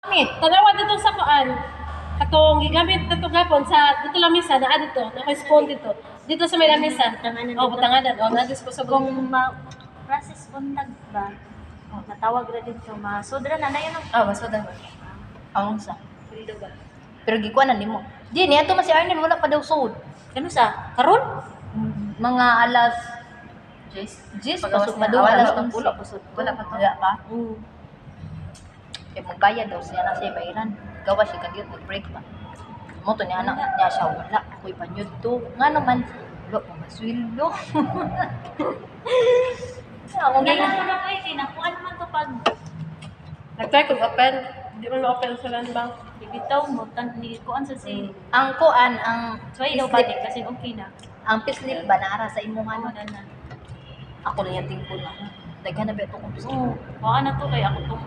Tanawa dito sa kuan. Katong gigamit dito gapon sa dito lang misa na dito, na spoon dito. Dito sa may lamisa. Oh, butanganan. Oh, na disposable. Kung process buntag ba, matawag ra dito, masudra na na yun ang Ah, masoda ba? Ang sa. pildo ba? Pero gikuan na nimo. Di niya to si Arnel wala pa daw sud. Ano sa? Karon? Mga alas Jis, pasok pa doon, alas 11. Wala pa sud. Wala pa to. Wala pa. Kaya magbayad daw siya na siya bayaran. Gawa siya kagiyot, nag-break pa. Mo to niya anak niya siya, wala. Ako'y panyod to. Nga naman, wala pa maswildo. Ako Kaya ganyan. na lang kayo, kinakuha naman to pag Nag-try kong open. Hindi mo na-open sa land bank. bibitaw mo, ni kuan sa si Ang kuan, ang Sway daw ba kasi okay na. ang pislip ba naara sa imuhan? Ano na. Ako na yung tingkol na. Daghan na ba ito kung pislip? Oo, baka na to kay ako tong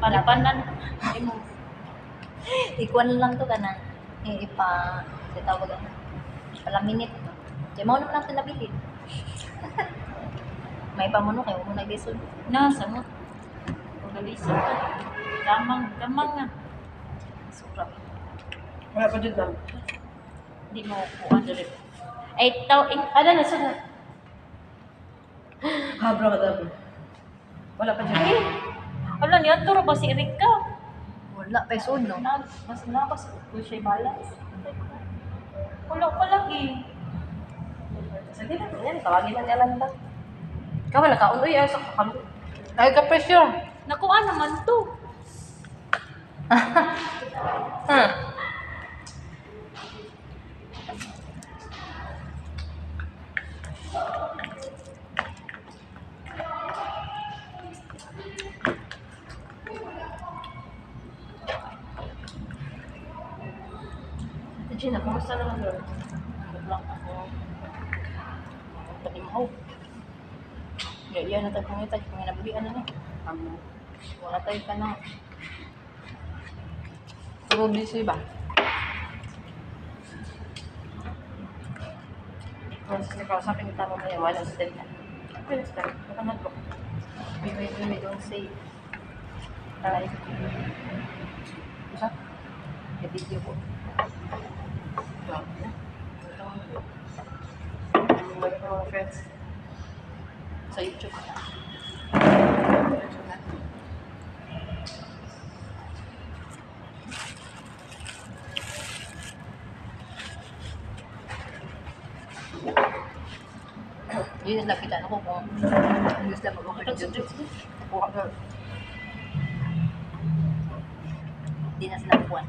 palapanan. Ay mo. Ikuan lang to kanang ipa sa tawag ano. Palaminit. Kaya mo naman natin nabili. May pamuno kayo mo naglisod. Na, samot. Pagalisod ka. Damang nga. Surap. Wala pa dyan lang. Di mo kuan dali. Ay, Ano na sana? Habra ka dabi. Wala pa dyan. wala niya, turo ba si Erika? Wala pa sud no. Mas nakas ko siya balance. Wala pa lagi. Sige na, yan. Tawagin na niya lang ba? Ikaw na kaunoy ay sa kakalo. Ay ka pressure. Nakuha naman to. Gina, kumusta naman doon? Wala ako. Patimaw. Yan na tayo pangitag. Kung nabulian na na. Wala tayo ka na. Puro busy ba? Kung sa kausapin kita mo yan, wala sa delta. Pwede sa delta. Baka nag-block. We don't say. Alay. Isa? Video ko. Mga friends. Sa YouTube na. Yun lang kita ako kung gusto mo mag-record sa YouTube. Hindi na sila buwan.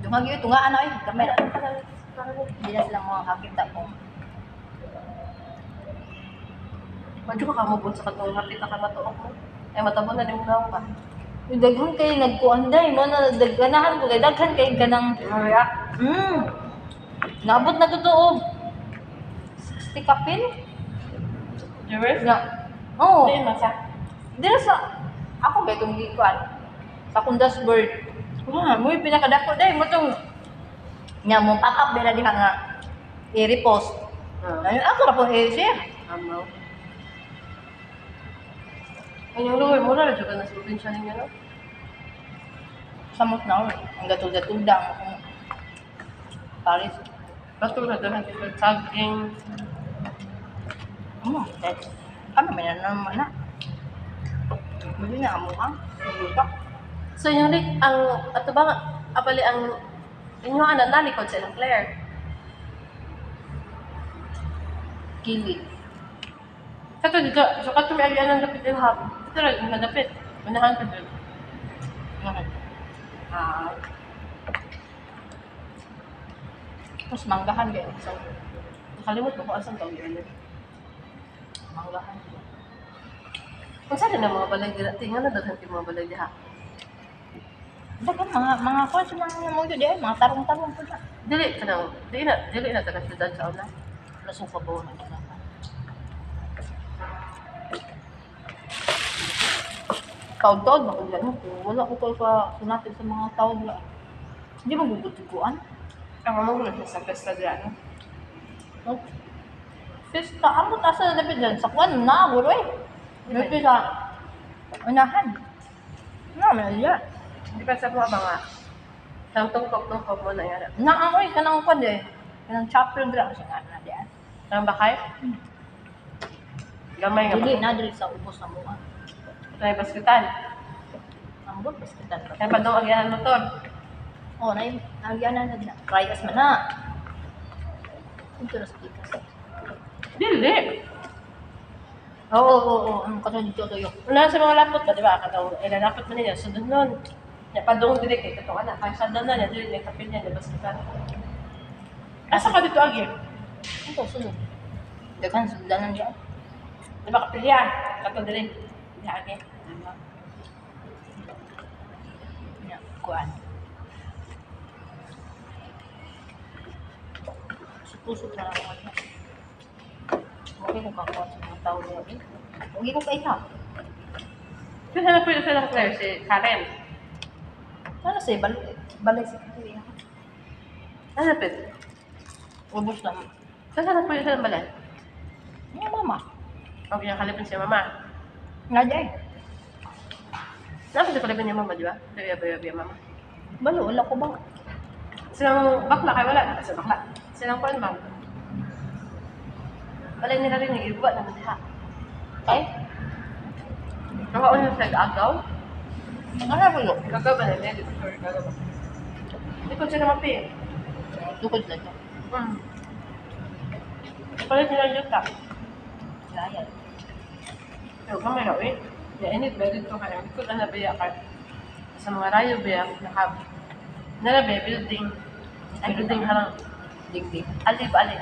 Dumagi ito nga ano kamera. Hindi na sila makakakita kung Medyo ka kamubot sa katong hapit na kamatuok mo. Ay, matabo na din mo na pa. yung daghan kay nagkuanday mo na dagganahan ko kay daghan kay kanang Maria? naabot na totoo. 60 kapin? Viewers? Na. Oo. Hindi, masa. Dira sa ako ba itong gikuan sa akong dashboard. Wah, mo yung pinakadako dahil mo itong nga mo pack up dira di nga i-repost. Ayun ako ra po i-share. Amaw. Ang yung lugar mo na, juga na sa probinsya ninyo, no? Samot na ulit. Ang gatulda-tulda ang akong Paris. Basta na doon, saging. Ano may naman na. Hindi na amuhang. So, yung ang, ato ba nga, apali ang, inyo anak nalikod sa ilang Claire. Kilig. Kato dito, so kato may alian ng dapit yung hap. Ito rin, yung nadapit. Manahan ka doon. Tapos manggahan din. So, Nakalimot mo kung asan ka yun. manggahan. Kung saan na mga balay dila, tingnan na doon yung mga balay diha. Dagan mga kwan sa mga mo di ay mga tarong-tarong po na. Dili ka na, dili na taga siyudad sa una. Lasong pabaw na gina. Taod-taod ba ko dyan? Wala ko kayo ka sunatin sa mga taod na. Hindi mo bubutiguan. Ang mga gulo sa pesta diya, no? No? Pista, ang asa na dapat dyan. Sa kwan na, guro eh. Dito sa unahan. Na, may alya. Hindi pa sa mga mga. Ang tungkok mo na yan. Naamoy ka ng kwan eh. Kanang chopper dra sa kana diyan. Ang bakay? Gamay nga ba? Dili na dili sa ubos sa mga. Ito ay basketan. Ang bot hospital pa. Kaya pa doon ang yan motor. Oh, na nagyanan na din. Try as man na. Ito na speakers. Dili. Oo. Ang kasunod dito to yung. Una sa mga lapot ba, di ba? Katong ilalapot mo niya, sudod nun. Ya pa doon dili kay katong anak. Kaya sa doon na niya, dili niya kapil niya, di basketan. Asa ka dito agi? Ito sunod. Dagan sundanan diyan. Di ba kapil yan? Katong dili. Di agi. Ya, kuan. Susut na ako niya. Okay ko kakuha sa mga tao niya. Huwag ko kaita. Kasi na pwede silang player si Karen. Ano sa'yo? Balay sa kanya. Ano pwede? Ubus lang. Saan na pwede silang balay? Yung mama. Huwag niyang kalipin si mama. Nga dyan. Napwede kalipin niya mama, di ba? Biya mama. Balo, wala ko ba? Silang bakla kay wala. Kasi bakla. Silang kuan bang. Balay nila rin yung iba naman diha. Ay? Nakauna sa agaw. Ano ko yun? Gagaw ba na nila? Sorry, gagaw ba? Hindi ko sila mapi. Tukod na ito. Palit nila yung yuta. Gaya. Pero kamay raw eh. Ya, init ba dito ka lang. Ikot na biya ka. Sa mga rayo biya, nakab. Nalabi, building. Ay, building harang. Ding-ding. Ali ba ali?